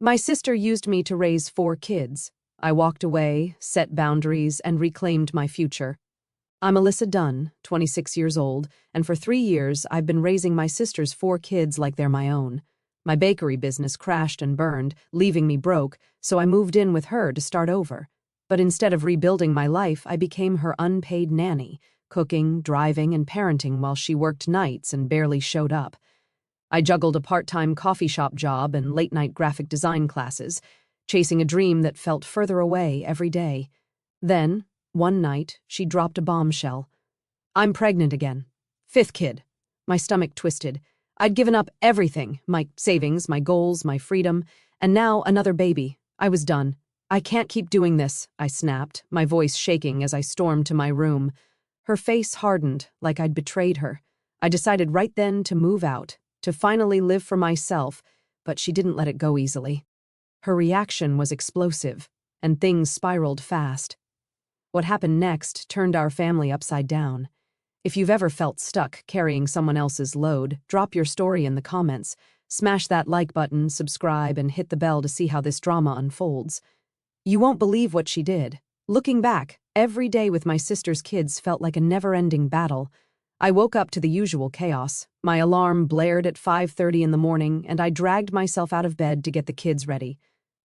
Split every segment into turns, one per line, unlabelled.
My sister used me to raise 4 kids. I walked away, set boundaries, and reclaimed my future. I'm Alyssa Dunn, 26 years old, and for 3 years I've been raising my sister's 4 kids like they're my own. My bakery business crashed and burned, leaving me broke, so I moved in with her to start over. But instead of rebuilding my life, I became her unpaid nanny, cooking, driving, and parenting while she worked nights and barely showed up. I juggled a part-time coffee shop job and late-night graphic design classes, chasing a dream that felt further away every day. Then, one night, she dropped a bombshell. I'm pregnant again. 5th kid. My stomach twisted. I'd given up everything, my savings, my goals, my freedom, and now another baby. I was done. I can't keep doing this, I snapped, my voice shaking as I stormed to my room. Her face hardened, like I'd betrayed her. I decided right then to move out, to finally live for myself, but she didn't let it go easily. Her reaction was explosive, and things spiraled fast. What happened next turned our family upside down. If you've ever felt stuck carrying someone else's load, drop your story in the comments, smash that like button, subscribe, and hit the bell to see how this drama unfolds. You won't believe what she did. Looking back, every day with my sister's kids felt like a never-ending battle. I woke up to the usual chaos. My alarm blared at 5:30 in the morning, and I dragged myself out of bed to get the kids ready.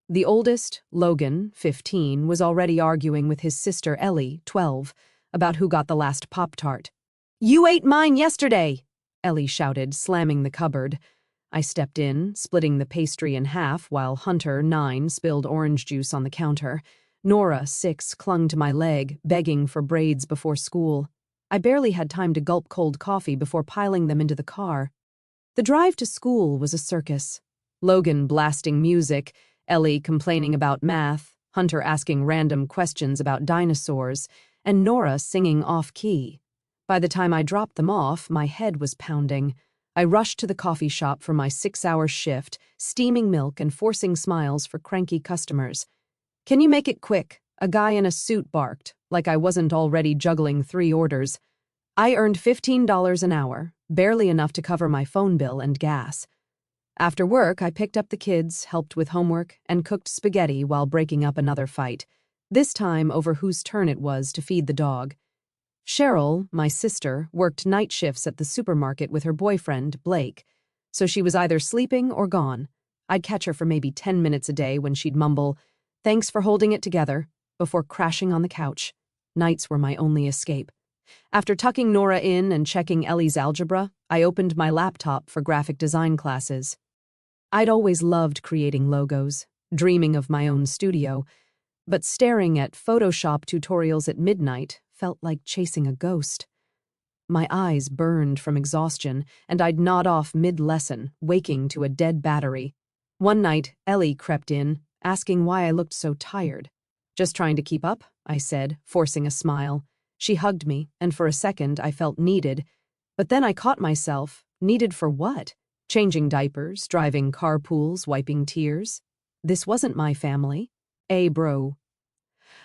The oldest, Logan, 15, was already arguing with his sister Ellie, 12, about who got the last Pop-Tart. "You ate mine yesterday!" Ellie shouted, slamming the cupboard. I stepped in, splitting the pastry in half, while Hunter, 9, spilled orange juice on the counter. Nora, 6, clung to my leg, begging for braids before school. I barely had time to gulp cold coffee before piling them into the car. The drive to school was a circus. Logan blasting music, Ellie complaining about math, Hunter asking random questions about dinosaurs, and Nora singing off-key. By the time I dropped them off, my head was pounding. I rushed to the coffee shop for my 6-hour shift, steaming milk and forcing smiles for cranky customers. "Can you make it quick?" a guy in a suit barked, like I wasn't already juggling 3 orders. I earned $15 an hour, barely enough to cover my phone bill and gas. After work, I picked up the kids, helped with homework, and cooked spaghetti while breaking up another fight, this time over whose turn it was to feed the dog. Cheryl, my sister, worked night shifts at the supermarket with her boyfriend, Blake, so she was either sleeping or gone. I'd catch her for maybe 10 minutes a day when she'd mumble, "Thanks for holding it together," before crashing on the couch. Nights were my only escape. After tucking Nora in and checking Ellie's algebra, I opened my laptop for graphic design classes. I'd always loved creating logos, dreaming of my own studio, but staring at Photoshop tutorials at midnight felt like chasing a ghost. My eyes burned from exhaustion, and I'd nod off mid-lesson, waking to a dead battery. One night, Ellie crept in, asking why I looked so tired. "Just trying to keep up," I said, forcing a smile. She hugged me, and for a second I felt needed. But then I caught myself. Needed for what? Changing diapers, driving carpools, wiping tears. This wasn't my family. Bro.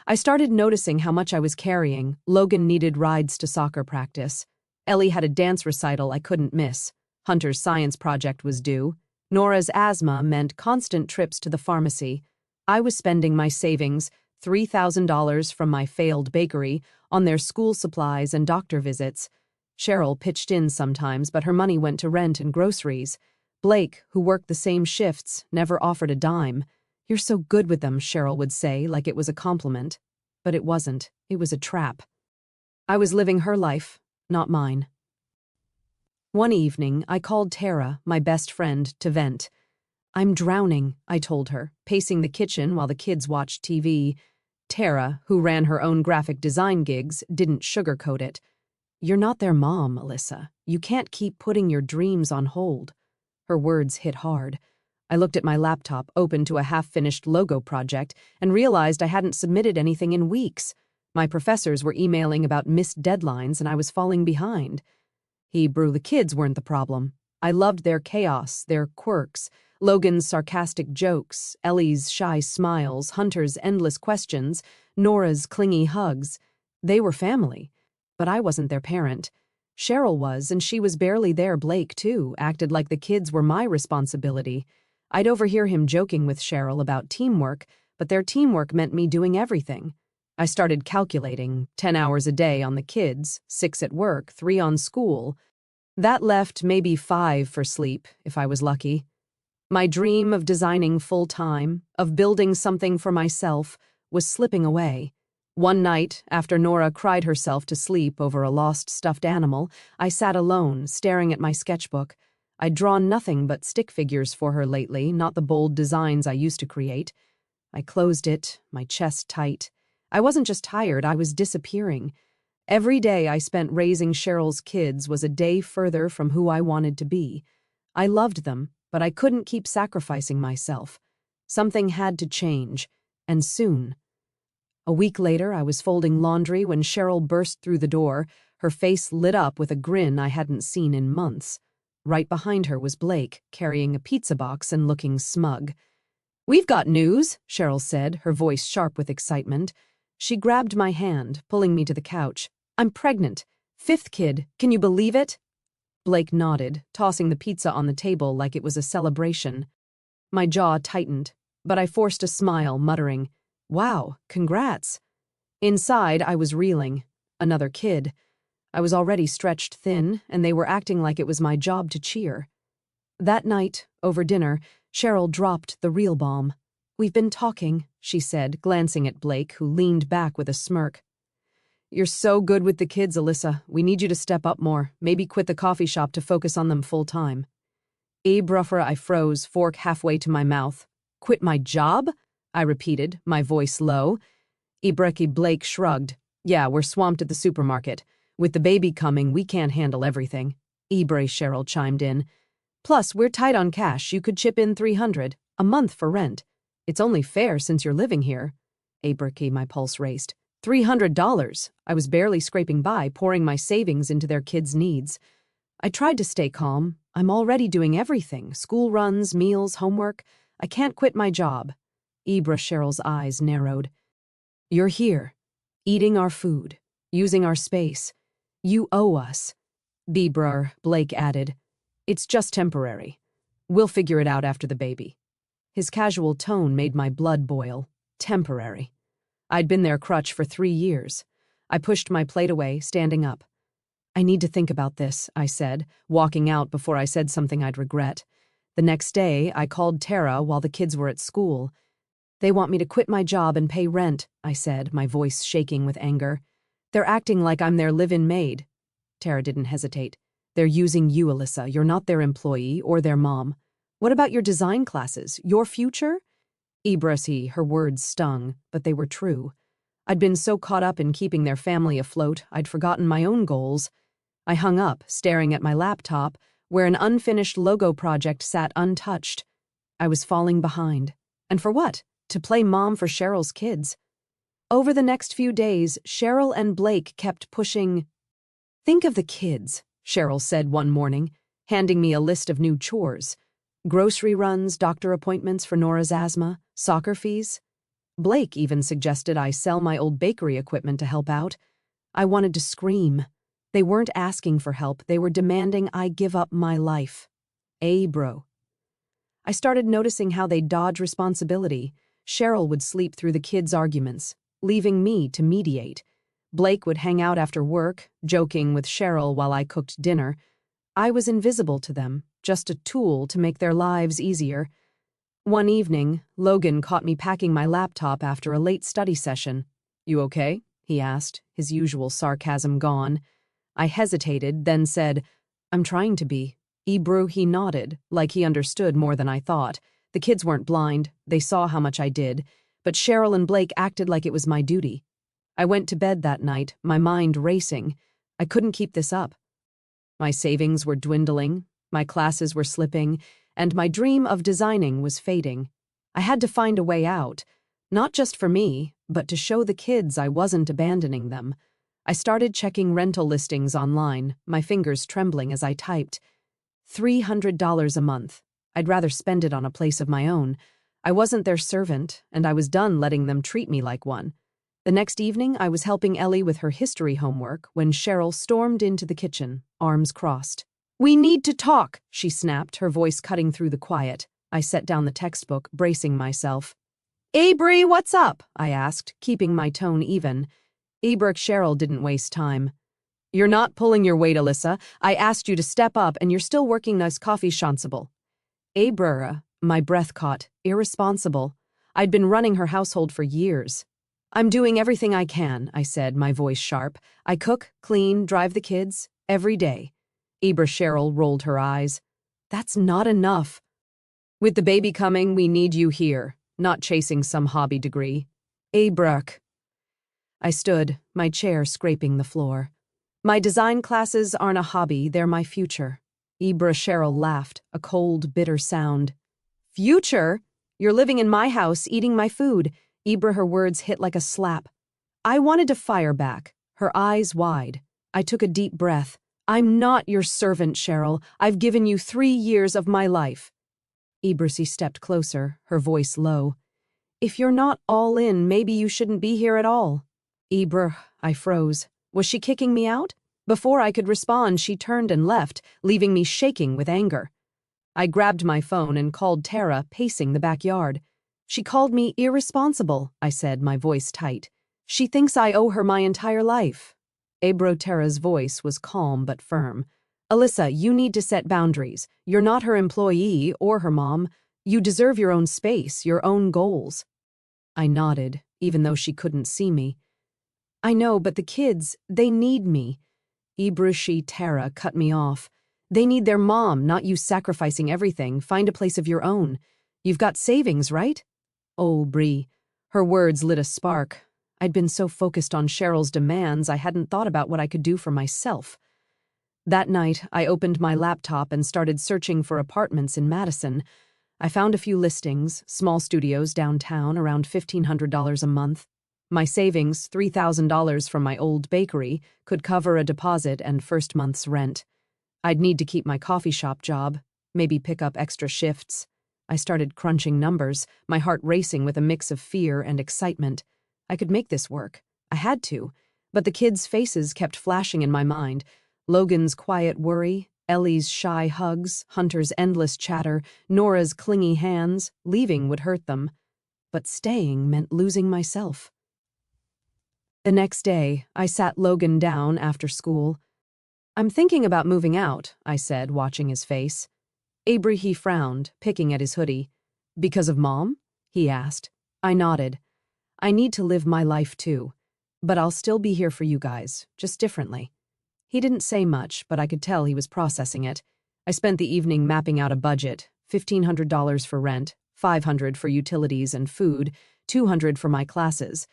I started noticing how much I was carrying. Logan needed rides to soccer practice. Ellie had a dance recital I couldn't miss. Hunter's science project was due. Nora's asthma meant constant trips to the pharmacy. I was spending my savings, $3,000 from my failed bakery, on their school supplies and doctor visits. Cheryl pitched in sometimes, but her money went to rent and groceries. Blake, who worked the same shifts, never offered a dime. "You're so good with them," Cheryl would say, like it was a compliment. But it wasn't. It was a trap. I was living her life, not mine. One evening, I called Tara, my best friend, to vent. "I'm drowning," I told her, pacing the kitchen while the kids watched TV. Tara, who ran her own graphic design gigs, didn't sugarcoat it. "You're not their mom, Alyssa. You can't keep putting your dreams on hold." Her words hit hard. I looked at my laptop, open to a half-finished logo project, and realized I hadn't submitted anything in weeks. My professors were emailing about missed deadlines, and I was falling behind. The kids weren't the problem. I loved their chaos, their quirks, Logan's sarcastic jokes, Ellie's shy smiles, Hunter's endless questions, Nora's clingy hugs. They were family, but I wasn't their parent. Cheryl was, and she was barely there. Blake, too, acted like the kids were my responsibility. I'd overhear him joking with Cheryl about teamwork, but their teamwork meant me doing everything. I started calculating 10 hours a day on the kids, 6 at work, 3 on school. That left maybe 5 for sleep, if I was lucky. My dream of designing full-time, of building something for myself, was slipping away. One night, after Nora cried herself to sleep over a lost stuffed animal, I sat alone, staring at my sketchbook. I'd drawn nothing but stick figures for her lately, not the bold designs I used to create. I closed it, my chest tight. I wasn't just tired, I was disappearing. Every day I spent raising Cheryl's kids was a day further from who I wanted to be. I loved them, but I couldn't keep sacrificing myself. Something had to change, and soon. A week later, I was folding laundry when Cheryl burst through the door, her face lit up with a grin I hadn't seen in months. Right behind her was Blake, carrying a pizza box and looking smug. "We've got news," Cheryl said, her voice sharp with excitement. She grabbed my hand, pulling me to the couch. "I'm pregnant. 5th kid. Can you believe it?" Blake nodded, tossing the pizza on the table like it was a celebration. My jaw tightened, but I forced a smile, muttering, "Wow, congrats." Inside, I was reeling. Another kid. I was already stretched thin, and they were acting like it was my job to cheer. That night, over dinner, Cheryl dropped the real bomb. "We've been talking," she said, glancing at Blake, who leaned back with a smirk. "You're so good with the kids, Alyssa. We need you to step up more, maybe quit the coffee shop to focus on them full-time." Bruffer, I froze, fork halfway to my mouth. "Quit my job?" I repeated, my voice low. Blake shrugged. "Yeah, we're swamped at the supermarket. With the baby coming, we can't handle everything." Cheryl chimed in. "Plus, we're tight on cash. You could chip in $300 a month for rent. It's only fair since you're living here." My pulse raced. $300. I was barely scraping by, pouring my savings into their kids' needs. I tried to stay calm. I'm already doing everything. School runs, meals, homework. I can't quit my job. Cheryl's eyes narrowed. "You're here, eating our food, using our space. You owe us." Blake added. "It's just temporary. We'll figure it out after the baby." His casual tone made my blood boil. Temporary. I'd been their crutch for 3 years. I pushed my plate away, standing up. "I need to think about this," I said, walking out before I said something I'd regret. The next day, I called Tara while the kids were at school. "They want me to quit my job and pay rent," I said, my voice shaking with anger. "They're acting like I'm their live-in maid." Tara didn't hesitate. "They're using you, Alyssa. You're not their employee or their mom. What about your design classes? Your future?" Her words stung, but they were true. I'd been so caught up in keeping their family afloat, I'd forgotten my own goals. I hung up, staring at my laptop, where an unfinished logo project sat untouched. I was falling behind. And for what? To play mom for Cheryl's kids. Over the next few days, Cheryl and Blake kept pushing. "Think of the kids," Cheryl said one morning, handing me a list of new chores. Grocery runs, doctor appointments for Nora's asthma, soccer fees. Blake even suggested I sell my old bakery equipment to help out. I wanted to scream. They weren't asking for help, they were demanding I give up my life. Bro. I started noticing how they dodge responsibility. Cheryl would sleep through the kids' arguments, leaving me to mediate. Blake would hang out after work, joking with Cheryl while I cooked dinner. I was invisible to them, just a tool to make their lives easier. One evening, Logan caught me packing my laptop after a late study session. "You okay?" he asked, his usual sarcasm gone. I hesitated, then said, "I'm trying to be." He nodded, like he understood more than I thought. The kids weren't blind, they saw how much I did, but Cheryl and Blake acted like it was my duty. I went to bed that night, my mind racing. I couldn't keep this up. My savings were dwindling, my classes were slipping, and my dream of designing was fading. I had to find a way out, not just for me, but to show the kids I wasn't abandoning them. I started checking rental listings online, my fingers trembling as I typed. $300 a month. I'd rather spend it on a place of my own. I wasn't their servant, and I was done letting them treat me like one. The next evening, I was helping Ellie with her history homework when Cheryl stormed into the kitchen, arms crossed. "We need to talk," she snapped, her voice cutting through the quiet. I set down the textbook, bracing myself. "Abri, what's up?" I asked, keeping my tone even. Cheryl didn't waste time. "You're not pulling your weight, Alyssa. I asked you to step up, and you're still working nice coffee shanceable." My breath caught. Irresponsible. I'd been running her household for years. "I'm doing everything I can," I said, my voice sharp. "I cook, clean, drive the kids, every day." Cheryl rolled her eyes. "That's not enough. With the baby coming, we need you here, not chasing some hobby degree." "Brooke." I stood, my chair scraping the floor. "My design classes aren't a hobby, they're my future." Cheryl laughed, a cold, bitter sound. "Future? You're living in my house, eating my food." Her words hit like a slap. I wanted to fire back, her eyes wide. I took a deep breath. "I'm not your servant, Cheryl. I've given you 3 years of my life." She stepped closer, her voice low. "If you're not all in, maybe you shouldn't be here at all." I froze. Was she kicking me out? Before I could respond, she turned and left, leaving me shaking with anger. I grabbed my phone and called Tara, pacing the backyard. "She called me irresponsible," I said, my voice tight. "She thinks I owe her my entire life." Tara's voice was calm but firm. "Alyssa, you need to set boundaries. You're not her employee or her mom. You deserve your own space, your own goals." I nodded, even though she couldn't see me. "I know, but the kids, they need me." Tara cut me off. "They need their mom, not you sacrificing everything. Find a place of your own. You've got savings, right?" "Oh, Bree." Her words lit a spark. I'd been so focused on Cheryl's demands, I hadn't thought about what I could do for myself. That night, I opened my laptop and started searching for apartments in Madison. I found a few listings, small studios downtown, around $1,500 a month. My savings, $3,000 from my old bakery, could cover a deposit and first month's rent. I'd need to keep my coffee shop job, maybe pick up extra shifts. I started crunching numbers, my heart racing with a mix of fear and excitement. I could make this work. I had to. But the kids' faces kept flashing in my mind. Logan's quiet worry, Ellie's shy hugs, Hunter's endless chatter, Nora's clingy hands. Leaving would hurt them. But staying meant losing myself. The next day, I sat Logan down after school. "I'm thinking about moving out," I said, watching his face. He frowned, picking at his hoodie. "Because of Mom?" he asked. I nodded. "I need to live my life too. But I'll still be here for you guys, just differently." He didn't say much, but I could tell he was processing it. I spent the evening mapping out a budget, $1,500 for rent, $500 for utilities and food, $200 for my classes.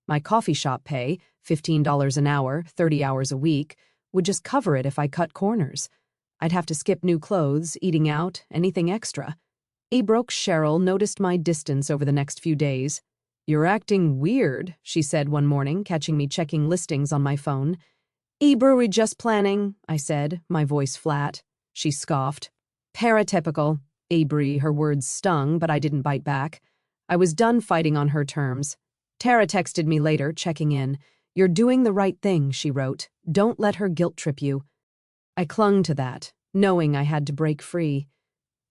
My coffee shop pay, $15 an hour, 30 hours a week, would just cover it if I cut corners. I'd have to skip new clothes, eating out, anything extra. Cheryl noticed my distance over the next few days. "You're acting weird," she said one morning, catching me checking listings on my phone. "We're just planning," I said, my voice flat. She scoffed. "Paratypical." Her words stung, but I didn't bite back. I was done fighting on her terms. Tara texted me later, checking in. "You're doing the right thing," she wrote. "Don't let her guilt trip you." I clung to that, knowing I had to break free.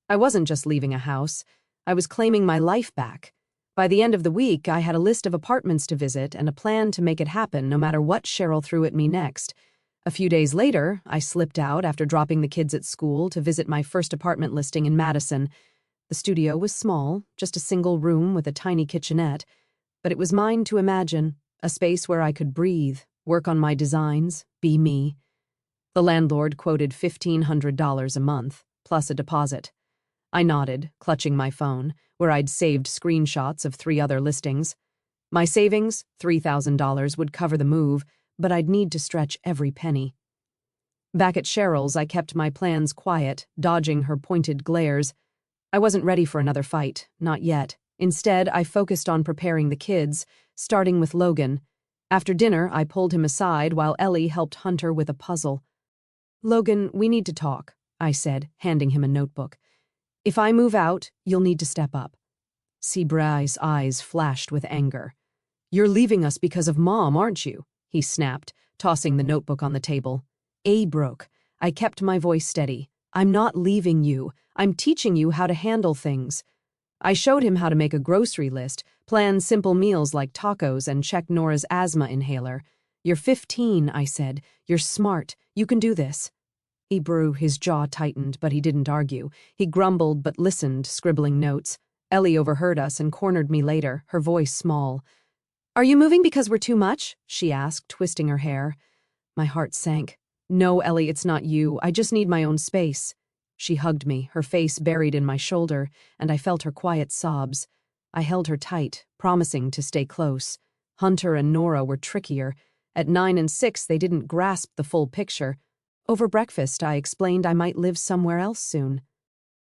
I wasn't just leaving a house. I was claiming my life back. By the end of the week, I had a list of apartments to visit and a plan to make it happen no matter what Cheryl threw at me next. A few days later, I slipped out after dropping the kids at school to visit my first apartment listing in Madison. The studio was small, just a single room with a tiny kitchenette, but it was mine to imagine, a space where I could breathe, work on my designs, be me. The landlord quoted $1,500 a month, plus a deposit. I nodded, clutching my phone, where I'd saved screenshots of 3 other listings. My savings, $3,000, would cover the move, but I'd need to stretch every penny. Back at Cheryl's, I kept my plans quiet, dodging her pointed glares. I wasn't ready for another fight, not yet. Instead, I focused on preparing the kids, starting with Logan. After dinner, I pulled him aside while Ellie helped Hunter with a puzzle. "Logan, we need to talk," I said, handing him a notebook. "If I move out, you'll need to step up." Seabrai's eyes flashed with anger. "You're leaving us because of Mom, aren't you?" he snapped, tossing the notebook on the table. I kept my voice steady. I'm not leaving you. I'm teaching you how to handle things. I showed him how to make a grocery list, plan simple meals like tacos, and check Nora's asthma inhaler. You're 15, I said. You're smart. You can do this. His jaw tightened, but he didn't argue. He grumbled but listened, scribbling notes. Ellie overheard us and cornered me later, her voice small. Are you moving because we're too much? She asked, twisting her hair. My heart sank. No, Ellie, it's not you. I just need my own space. She hugged me, her face buried in my shoulder, and I felt her quiet sobs. I held her tight, promising to stay close. Hunter and Nora were trickier. At 9 and 6, they didn't grasp the full picture. Over breakfast, I explained I might live somewhere else soon.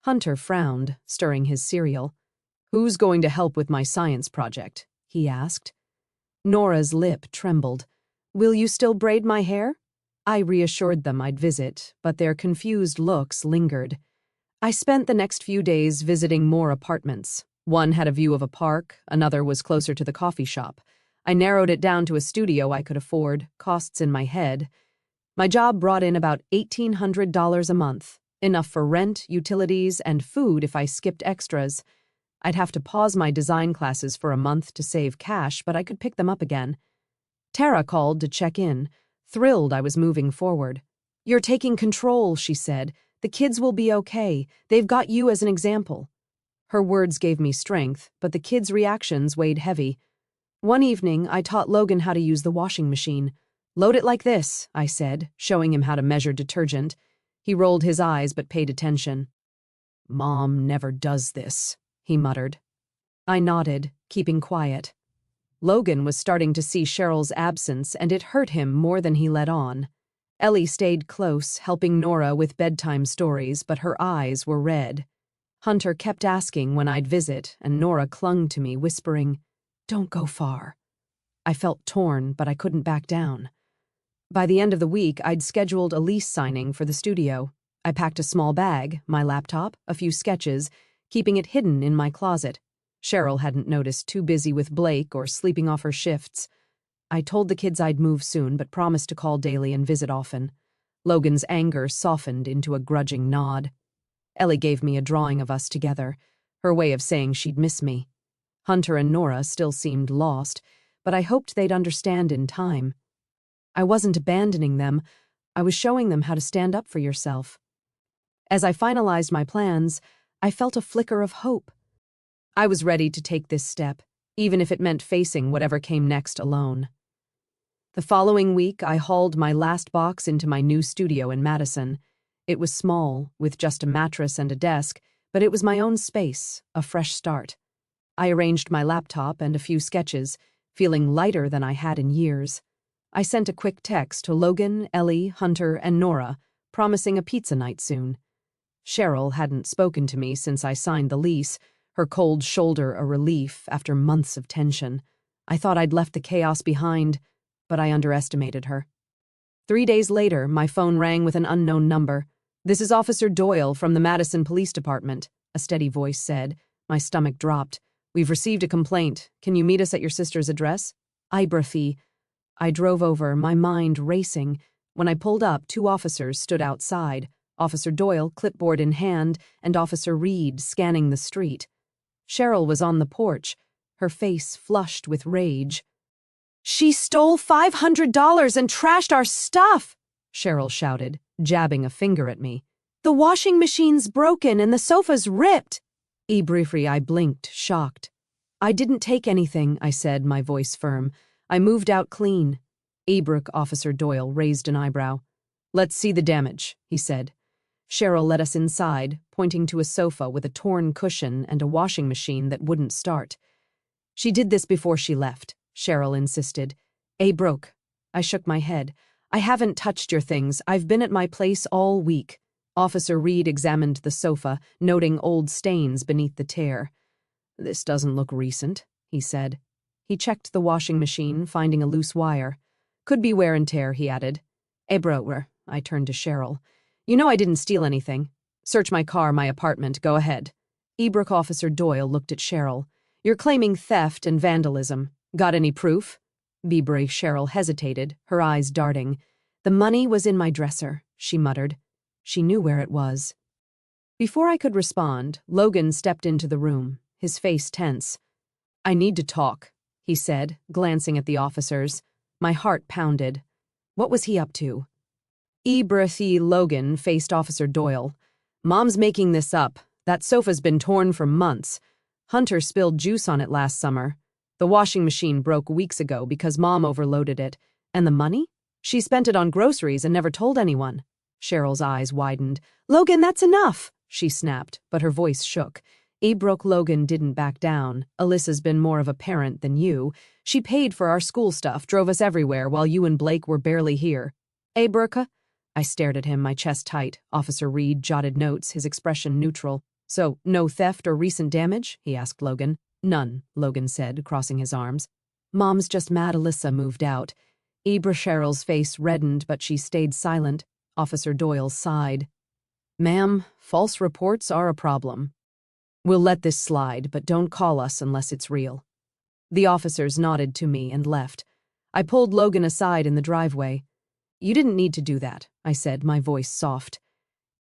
Hunter frowned, stirring his cereal. Who's going to help with my science project? He asked. Nora's lip trembled. Will you still braid my hair? I reassured them I'd visit, but their confused looks lingered. I spent the next few days visiting more apartments. One had a view of a park, another was closer to the coffee shop. I narrowed it down to a studio I could afford, costs in my head. My job brought in about $1,800 a month, enough for rent, utilities, and food if I skipped extras. I'd have to pause my design classes for a month to save cash, but I could pick them up again. Tara called to check in, thrilled I was moving forward. You're taking control, she said. The kids will be okay. They've got you as an example. Her words gave me strength, but the kids' reactions weighed heavy. One evening, I taught Logan how to use the washing machine. Load it like this, I said, showing him how to measure detergent. He rolled his eyes but paid attention. Mom never does this, he muttered. I nodded, keeping quiet. Logan was starting to see Cheryl's absence, and it hurt him more than he let on. Ellie stayed close, helping Nora with bedtime stories, but her eyes were red. Hunter kept asking when I'd visit, and Nora clung to me, whispering, Don't go far. I felt torn, but I couldn't back down. By the end of the week, I'd scheduled a lease signing for the studio. I packed a small bag, my laptop, a few sketches, keeping it hidden in my closet. Cheryl hadn't noticed, too busy with Blake or sleeping off her shifts. I told the kids I'd move soon, but promised to call daily and visit often. Logan's anger softened into a grudging nod. Ellie gave me a drawing of us together, her way of saying she'd miss me. Hunter and Nora still seemed lost, but I hoped they'd understand in time. I wasn't abandoning them. I was showing them how to stand up for yourself. As I finalized my plans, I felt a flicker of hope. I was ready to take this step, even if it meant facing whatever came next alone. The following week, I hauled my last box into my new studio in Madison. It was small, with just a mattress and a desk, but it was my own space, a fresh start. I arranged my laptop and a few sketches, feeling lighter than I had in years. I sent a quick text to Logan, Ellie, Hunter, and Nora, promising a pizza night soon. Cheryl hadn't spoken to me since I signed the lease, her cold shoulder a relief after months of tension. I thought I'd left the chaos behind, but I underestimated her. 3 days later, my phone rang with an unknown number. This is Officer Doyle from the Madison Police Department, a steady voice said. My stomach dropped. We've received a complaint. Can you meet us at your sister's address? Ibraphy. I drove over, my mind racing. When I pulled up, 2 officers stood outside, Officer Doyle, clipboard in hand, and Officer Reed scanning the street. Cheryl was on the porch, her face flushed with rage. She stole $500 and trashed our stuff, Cheryl shouted, jabbing a finger at me. The washing machine's broken and the sofa's ripped. Briefly, I blinked, shocked. I didn't take anything, I said, my voice firm. I moved out clean. Officer Doyle raised an eyebrow. Let's see the damage, he said. Cheryl led us inside, pointing to a sofa with a torn cushion and a washing machine that wouldn't start. She did this before she left, Cheryl insisted. Broke. I shook my head. I haven't touched your things. I've been at my place all week. Officer Reed examined the sofa, noting old stains beneath the tear. This doesn't look recent, he said. He checked the washing machine, finding a loose wire. Could be wear and tear, he added. Brower, I turned to Cheryl. You know I didn't steal anything. Search my car, my apartment, go ahead. Officer Doyle looked at Cheryl. You're claiming theft and vandalism. Got any proof? Cheryl hesitated, her eyes darting. The money was in my dresser, she muttered. She knew where it was. Before I could respond, Logan stepped into the room, his face tense. "I need to talk," he said, glancing at the officers. My heart pounded. What was he up to? Betrayal. Logan faced Officer Doyle. "Mom's making this up. That sofa's been torn for months. Hunter spilled juice on it last summer. The washing machine broke weeks ago because Mom overloaded it. And the money? She spent it on groceries and never told anyone." Cheryl's eyes widened. "Logan, that's enough," she snapped, but her voice shook. Logan didn't back down. "Alyssa's been more of a parent than you. She paid for our school stuff, drove us everywhere while you and Blake were barely here." "Burka?" I stared at him, my chest tight. Officer Reed jotted notes, his expression neutral. "So, no theft or recent damage?" he asked Logan. "None," Logan said, crossing his arms. "Mom's just mad Alyssa moved out." Cheryl's face reddened, but she stayed silent. Officer Doyle sighed. "Ma'am, false reports are a problem. We'll let this slide, but don't call us unless it's real." The officers nodded to me and left. I pulled Logan aside in the driveway. "You didn't need to do that," I said, my voice soft.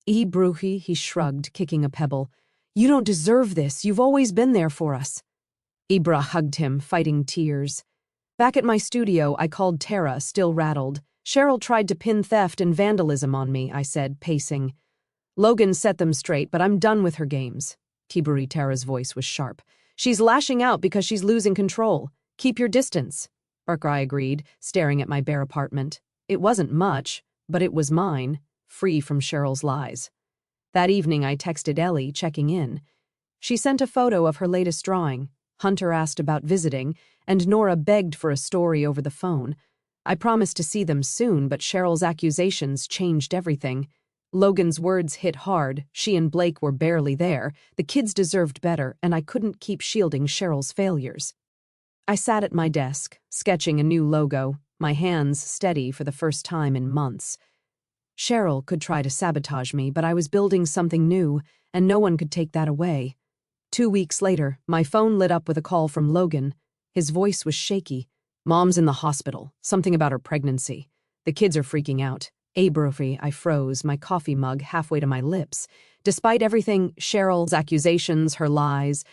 Bruchy, he shrugged, kicking a pebble. "You don't deserve this. You've always been there for us." Ibra hugged him, fighting tears. Back at my studio, I called Tara, still rattled. "Cheryl tried to pin theft and vandalism on me," I said, pacing. "Logan set them straight, but I'm done with her games." Tara's voice was sharp. "She's lashing out because she's losing control. Keep your distance." I agreed, staring at my bare apartment. It wasn't much, but it was mine, free from Cheryl's lies. That evening I texted Ellie, checking in. She sent a photo of her latest drawing. Hunter asked about visiting, and Nora begged for a story over the phone. I promised to see them soon, but Cheryl's accusations changed everything. Logan's words hit hard. She and Blake were barely there. The kids deserved better, and I couldn't keep shielding Cheryl's failures. I sat at my desk, sketching a new logo, my hands steady for the first time in months. Cheryl could try to sabotage me, but I was building something new, and no one could take that away. 2 weeks later, my phone lit up with a call from Logan. His voice was shaky. "Mom's in the hospital. Something about her pregnancy. The kids are freaking out." Abruptly, I froze, my coffee mug halfway to my lips. Despite everything, Cheryl's accusations, her lies,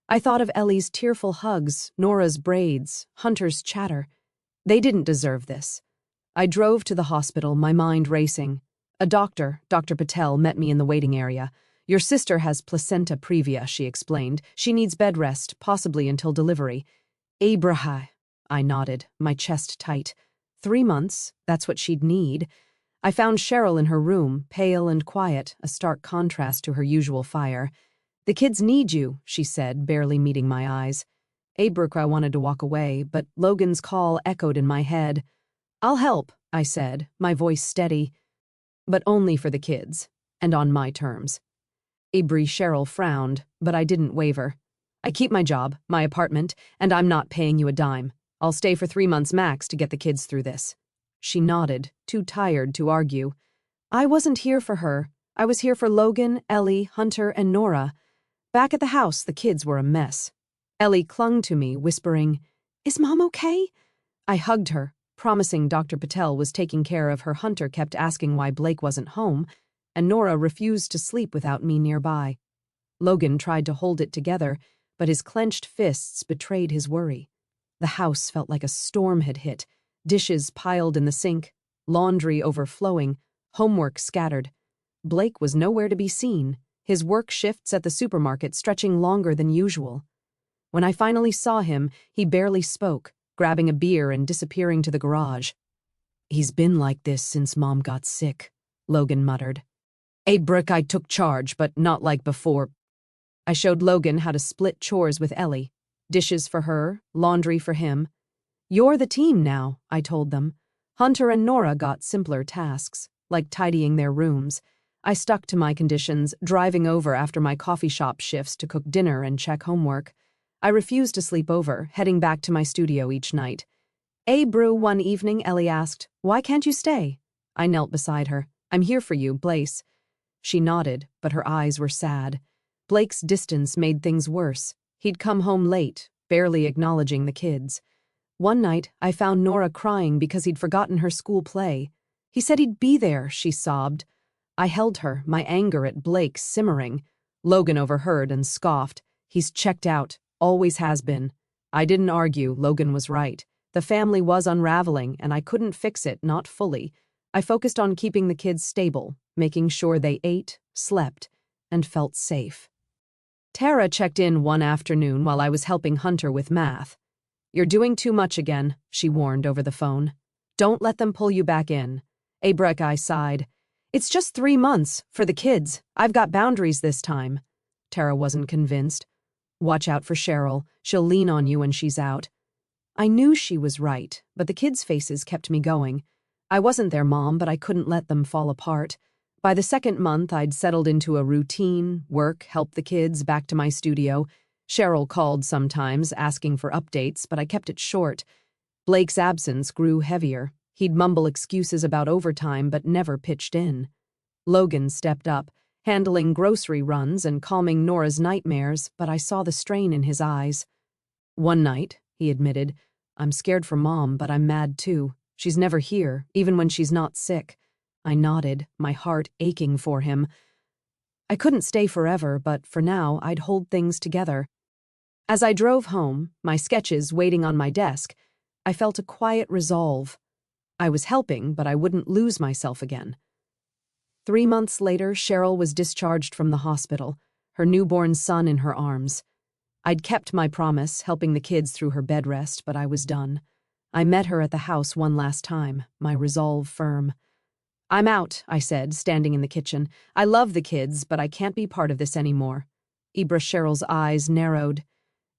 I thought of Ellie's tearful hugs, Nora's braids, Hunter's chatter. They didn't deserve this. I drove to the hospital, my mind racing. A doctor, Dr. Patel, met me in the waiting area. "Your sister has placenta previa," she explained. "She needs bed rest, possibly until delivery." "Abraham," I nodded, my chest tight. 3 months, that's what she'd need. I found Cheryl in her room, pale and quiet, a stark contrast to her usual fire. "The kids need you," she said, barely meeting my eyes. I wanted to walk away, but Logan's call echoed in my head. "I'll help," I said, my voice steady. "But only for the kids, and on my terms." Cheryl frowned, but I didn't waver. "I keep my job, my apartment, and I'm not paying you a dime. I'll stay for 3 months max to get the kids through this." She nodded, too tired to argue. I wasn't here for her. I was here for Logan, Ellie, Hunter, and Nora. Back at the house, the kids were a mess. Ellie clung to me, whispering, "Is Mom okay?" I hugged her, promising Dr. Patel was taking care of her. Hunter kept asking why Blake wasn't home, and Nora refused to sleep without me nearby. Logan tried to hold it together, but his clenched fists betrayed his worry. The house felt like a storm had hit. Dishes piled in the sink, laundry overflowing, homework scattered. Blake was nowhere to be seen, his work shifts at the supermarket stretching longer than usual. When I finally saw him, he barely spoke, grabbing a beer and disappearing to the garage. "He's been like this since Mom got sick," Logan muttered. "I took charge, but not like before." I showed Logan how to split chores with Ellie. Dishes for her, laundry for him. "You're the team now," I told them. Hunter and Nora got simpler tasks, like tidying their rooms. I stuck to my conditions, driving over after my coffee shop shifts to cook dinner and check homework. I refused to sleep over, heading back to my studio each night. One evening, Ellie asked, "Why can't you stay?" I knelt beside her. "I'm here for you, Blaze." She nodded, but her eyes were sad. Blake's distance made things worse. He'd come home late, barely acknowledging the kids. One night, I found Nora crying because he'd forgotten her school play. "He said he'd be there," she sobbed. I held her, my anger at Blake simmering. Logan overheard and scoffed. He's checked out, always has been. I didn't argue, Logan was right. The family was unraveling, and I couldn't fix it, not fully. I focused on keeping the kids stable, making sure they ate, slept, and felt safe. Tara checked in one afternoon while I was helping Hunter with math. "You're doing too much again," she warned over the phone. "Don't let them pull you back in." I sighed. "It's just 3 months, for the kids. I've got boundaries this time." Tara wasn't convinced. "Watch out for Cheryl. She'll lean on you when she's out." I knew she was right, but the kids' faces kept me going. I wasn't their mom, but I couldn't let them fall apart. By the 2nd month, I'd settled into a routine, work, help the kids, back to my studio. Cheryl called sometimes, asking for updates, but I kept it short. Blake's absence grew heavier. He'd mumble excuses about overtime, but never pitched in. Logan stepped up, handling grocery runs and calming Nora's nightmares, but I saw the strain in his eyes. "One night," he admitted, "I'm scared for Mom, but I'm mad too. She's never here, even when she's not sick." I nodded, my heart aching for him. I couldn't stay forever, but for now, I'd hold things together. As I drove home, my sketches waiting on my desk, I felt a quiet resolve. I was helping, but I wouldn't lose myself again. 3 months later, Cheryl was discharged from the hospital, her newborn son in her arms. I'd kept my promise, helping the kids through her bed rest, but I was done. I met her at the house one last time, my resolve firm. "I'm out," I said, standing in the kitchen. "I love the kids, but I can't be part of this anymore." Cheryl's eyes narrowed.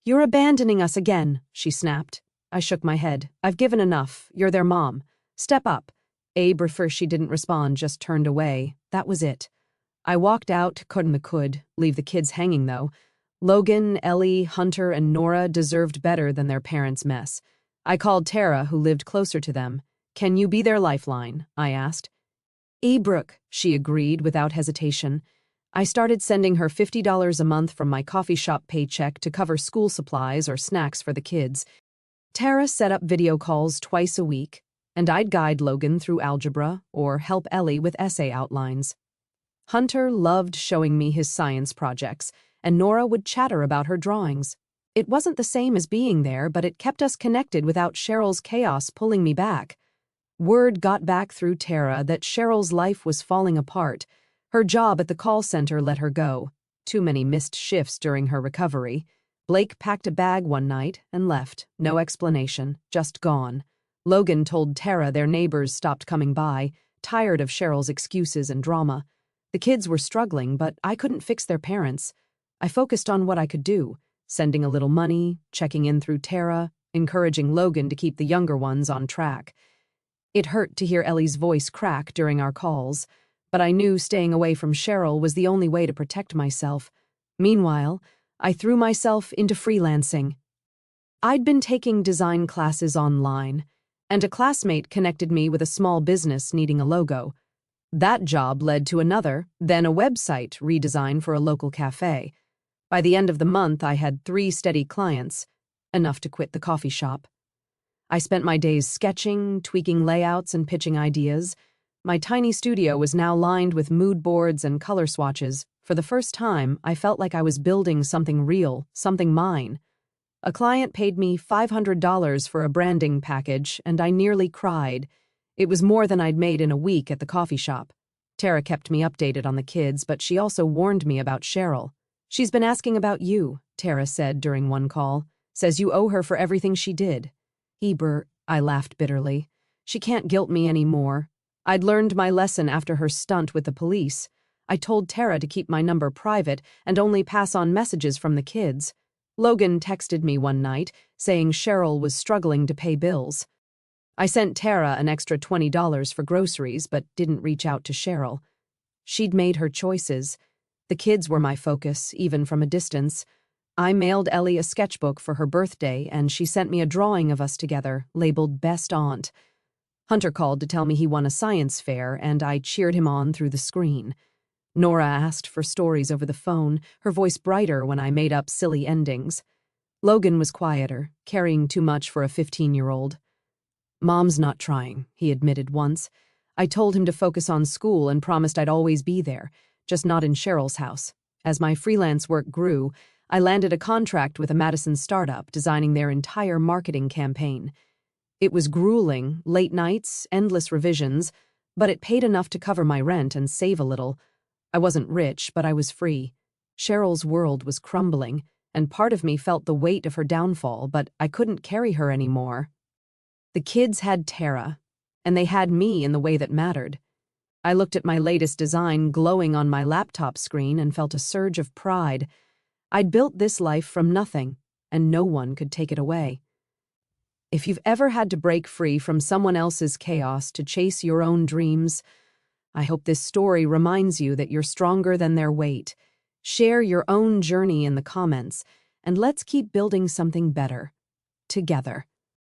"You're abandoning us again," she snapped. I shook my head. "I've given enough. You're their mom. Step up." First she didn't respond, just turned away. That was it. I walked out, could, leave the kids hanging though. Logan, Ellie, Hunter, and Nora deserved better than their parents' mess. I called Tara, who lived closer to them. "Can you be their lifeline?" I asked. "Brooke," she agreed without hesitation. I started sending her $50 a month from my coffee shop paycheck to cover school supplies or snacks for the kids. Tara set up video calls twice a week, and I'd guide Logan through algebra or help Ellie with essay outlines. Hunter loved showing me his science projects, and Nora would chatter about her drawings. It wasn't the same as being there, but it kept us connected without Cheryl's chaos pulling me back. Word got back through Tara that Cheryl's life was falling apart. Her job at the call center let her go. Too many missed shifts during her recovery. Blake packed a bag one night and left. No explanation, just gone. Logan told Tara their neighbors stopped coming by, tired of Cheryl's excuses and drama. The kids were struggling, but I couldn't fix their parents. I focused on what I could do, sending a little money, checking in through Tara, encouraging Logan to keep the younger ones on track. It hurt to hear Ellie's voice crack during our calls, but I knew staying away from Cheryl was the only way to protect myself. Meanwhile, I threw myself into freelancing. I'd been taking design classes online, and a classmate connected me with a small business needing a logo. That job led to another, then a website redesign for a local cafe. By the end of the month, I had 3 steady clients, enough to quit the coffee shop. I spent my days sketching, tweaking layouts, and pitching ideas. My tiny studio was now lined with mood boards and color swatches. For the first time, I felt like I was building something real, something mine. A client paid me $500 for a branding package, and I nearly cried. It was more than I'd made in a week at the coffee shop. Tara kept me updated on the kids, but she also warned me about Cheryl. "She's been asking about you," Tara said during one call. "Says you owe her for everything she did." I laughed bitterly. "She can't guilt me anymore. I'd learned my lesson after her stunt with the police. I told Tara to keep my number private and only pass on messages from the kids. Logan texted me one night, saying Cheryl was struggling to pay bills. I sent Tara an extra $20 for groceries, but didn't reach out to Cheryl. She'd made her choices. The kids were my focus, even from a distance. I mailed Ellie a sketchbook for her birthday, and she sent me a drawing of us together, labeled Best Aunt. Hunter called to tell me he won a science fair, and I cheered him on through the screen. Nora asked for stories over the phone, her voice brighter when I made up silly endings. Logan was quieter, carrying too much for a 15-year-old. "Mom's not trying," he admitted once. I told him to focus on school and promised I'd always be there, just not in Cheryl's house. As my freelance work grew, I landed a contract with a Madison startup designing their entire marketing campaign. It was grueling, late nights, endless revisions, but it paid enough to cover my rent and save a little. I wasn't rich, but I was free. Cheryl's world was crumbling, and part of me felt the weight of her downfall, but I couldn't carry her anymore. The kids had Tara, and they had me in the way that mattered. I looked at my latest design glowing on my laptop screen and felt a surge of pride. I'd built this life from nothing, and no one could take it away. If you've ever had to break free from someone else's chaos to chase your own dreams, I hope this story reminds you that you're stronger than their weight. Share your own journey in the comments, and let's keep building something better, together.